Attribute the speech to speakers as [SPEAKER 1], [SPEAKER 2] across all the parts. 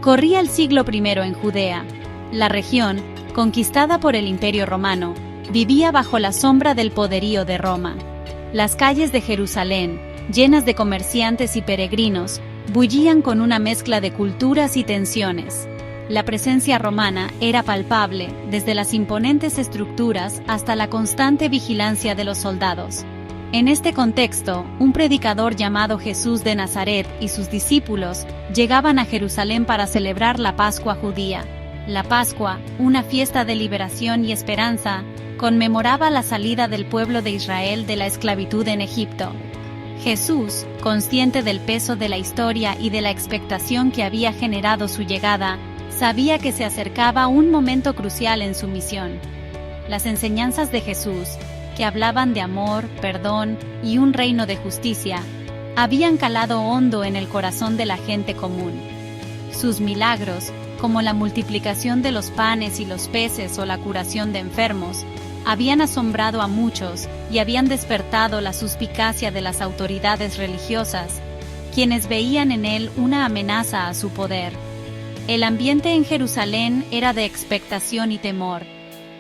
[SPEAKER 1] Corría el siglo I en Judea. La región, conquistada por el Imperio Romano, vivía bajo la sombra del poderío de Roma. Las calles de Jerusalén, llenas de comerciantes y peregrinos, bullían con una mezcla de culturas y tensiones. La presencia romana era palpable, desde las imponentes estructuras hasta la constante vigilancia de los soldados. En este contexto, un predicador llamado Jesús de Nazaret y sus discípulos llegaban a Jerusalén para celebrar la Pascua judía. La Pascua, una fiesta de liberación y esperanza, conmemoraba la salida del pueblo de Israel de la esclavitud en Egipto. Jesús, consciente del peso de la historia y de la expectación que había generado su llegada, sabía que se acercaba un momento crucial en su misión. Las enseñanzas de Jesús, que hablaban de amor, perdón y un reino de justicia, habían calado hondo en el corazón de la gente común. Sus milagros, como la multiplicación de los panes y los peces o la curación de enfermos, habían asombrado a muchos y habían despertado la suspicacia de las autoridades religiosas, quienes veían en él una amenaza a su poder. El ambiente en Jerusalén era de expectación y temor.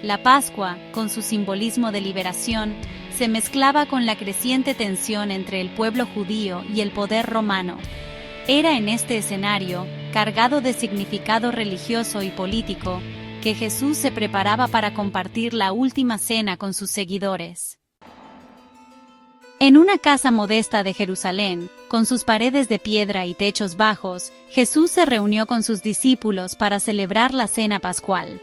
[SPEAKER 1] La Pascua, con su simbolismo de liberación, se mezclaba con la creciente tensión entre el pueblo judío y el poder romano. Era en este escenario, cargado de significado religioso y político, que Jesús se preparaba para compartir la última cena con sus seguidores. En una casa modesta de Jerusalén, con sus paredes de piedra y techos bajos, Jesús se reunió con sus discípulos para celebrar la cena pascual.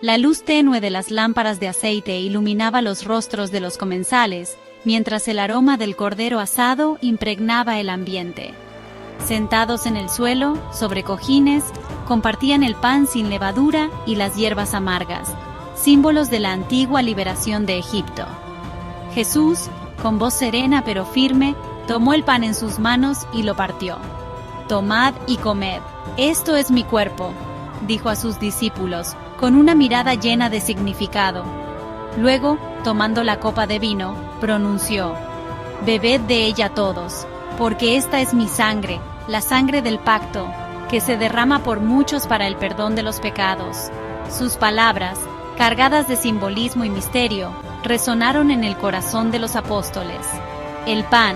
[SPEAKER 1] La luz tenue de las lámparas de aceite iluminaba los rostros de los comensales, mientras el aroma del cordero asado impregnaba el ambiente. Sentados en el suelo, sobre cojines, compartían el pan sin levadura y las hierbas amargas, símbolos de la antigua liberación de Egipto. Jesús, con voz serena pero firme, tomó el pan en sus manos y lo partió. «Tomad y comed, esto es mi cuerpo», dijo a sus discípulos, con una mirada llena de significado. Luego, tomando la copa de vino, pronunció: «Bebed de ella todos, porque esta es mi sangre, la sangre del pacto, que se derrama por muchos para el perdón de los pecados». Sus palabras, cargadas de simbolismo y misterio, resonaron en el corazón de los apóstoles. El pan,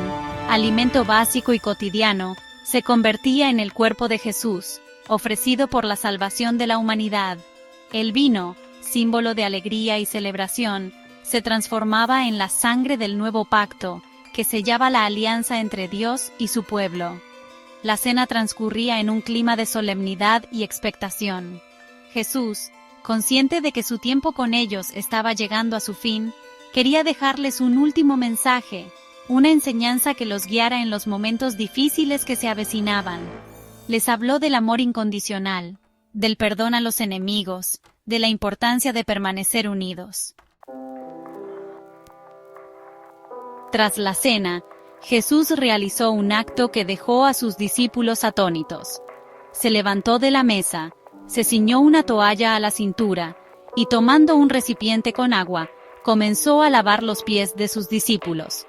[SPEAKER 1] alimento básico y cotidiano, se convertía en el cuerpo de Jesús, ofrecido por la salvación de la humanidad. El vino, símbolo de alegría y celebración, se transformaba en la sangre del nuevo pacto, que sellaba la alianza entre Dios y su pueblo. La cena transcurría en un clima de solemnidad y expectación. Jesús, consciente de que su tiempo con ellos estaba llegando a su fin, quería dejarles un último mensaje, una enseñanza que los guiara en los momentos difíciles que se avecinaban. Les habló del amor incondicional, del perdón a los enemigos, de la importancia de permanecer unidos. Tras la cena, Jesús realizó un acto que dejó a sus discípulos atónitos. Se levantó de la mesa, se ciñó una toalla a la cintura, y tomando un recipiente con agua, comenzó a lavar los pies de sus discípulos.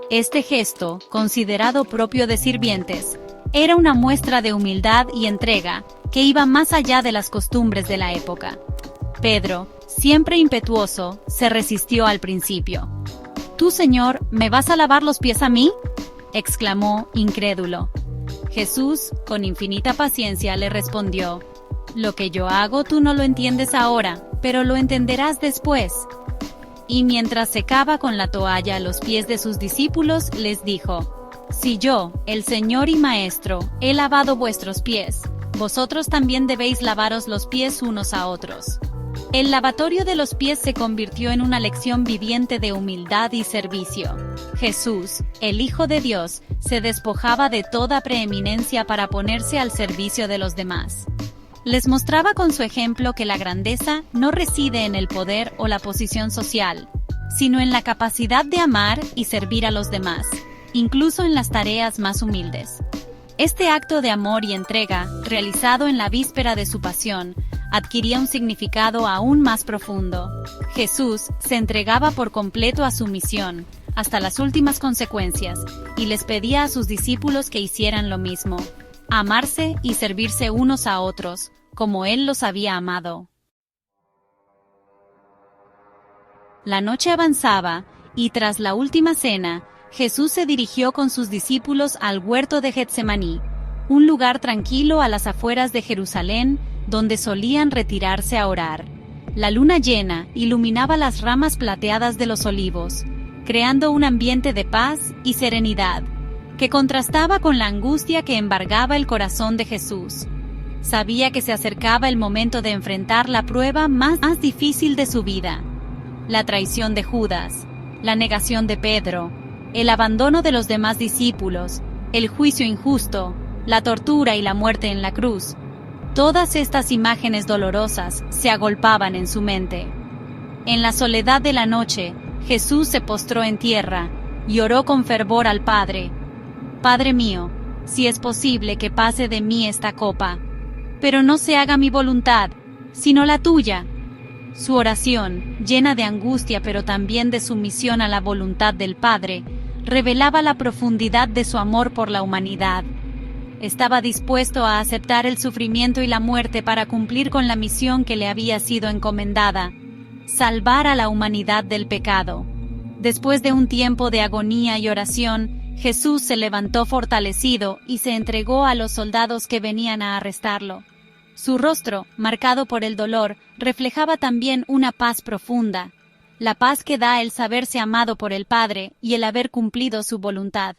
[SPEAKER 1] Este gesto, considerado propio de sirvientes, era una muestra de humildad y entrega que iba más allá de las costumbres de la época. Pedro, siempre impetuoso, se resistió al principio. «¿Tú, Señor, me vas a lavar los pies a mí?», exclamó, incrédulo. Jesús, con infinita paciencia, le respondió: «Lo que yo hago tú no lo entiendes ahora, pero lo entenderás después». Y mientras secaba con la toalla los pies de sus discípulos, les dijo: «Si yo, el Señor y Maestro, he lavado vuestros pies, vosotros también debéis lavaros los pies unos a otros». El lavatorio de los pies se convirtió en una lección viviente de humildad y servicio. Jesús, el Hijo de Dios, se despojaba de toda preeminencia para ponerse al servicio de los demás. Les mostraba con su ejemplo que la grandeza no reside en el poder o la posición social, sino en la capacidad de amar y servir a los demás, incluso en las tareas más humildes. Este acto de amor y entrega, realizado en la víspera de su pasión, adquiría un significado aún más profundo. Jesús se entregaba por completo a su misión, hasta las últimas consecuencias, y les pedía a sus discípulos que hicieran lo mismo. amarse y servirse unos a otros, como Él los había amado. La noche avanzaba, y tras la última cena, Jesús se dirigió con sus discípulos al huerto de Getsemaní, un lugar tranquilo a las afueras de Jerusalén, donde solían retirarse a orar. La luna llena iluminaba las ramas plateadas de los olivos, creando un ambiente de paz y serenidad, que contrastaba con la angustia que embargaba el corazón de Jesús. Sabía que se acercaba el momento de enfrentar la prueba más difícil de su vida: la traición de Judas, la negación de Pedro, el abandono de los demás discípulos, el juicio injusto, la tortura y la muerte en la cruz. Todas estas imágenes dolorosas se agolpaban en su mente. En la soledad de la noche, Jesús se postró en tierra y oró con fervor al Padre: «Padre mío, si es posible que pase de mí esta copa, pero no se haga mi voluntad, sino la tuya». Su oración, llena de angustia pero también de sumisión a la voluntad del Padre, revelaba la profundidad de su amor por la humanidad. Estaba dispuesto a aceptar el sufrimiento y la muerte para cumplir con la misión que le había sido encomendada: salvar a la humanidad del pecado. Después de un tiempo de agonía y oración, Jesús se levantó fortalecido y se entregó a los soldados que venían a arrestarlo. Su rostro, marcado por el dolor, reflejaba también una paz profunda, la paz que da el saberse amado por el Padre y el haber cumplido su voluntad.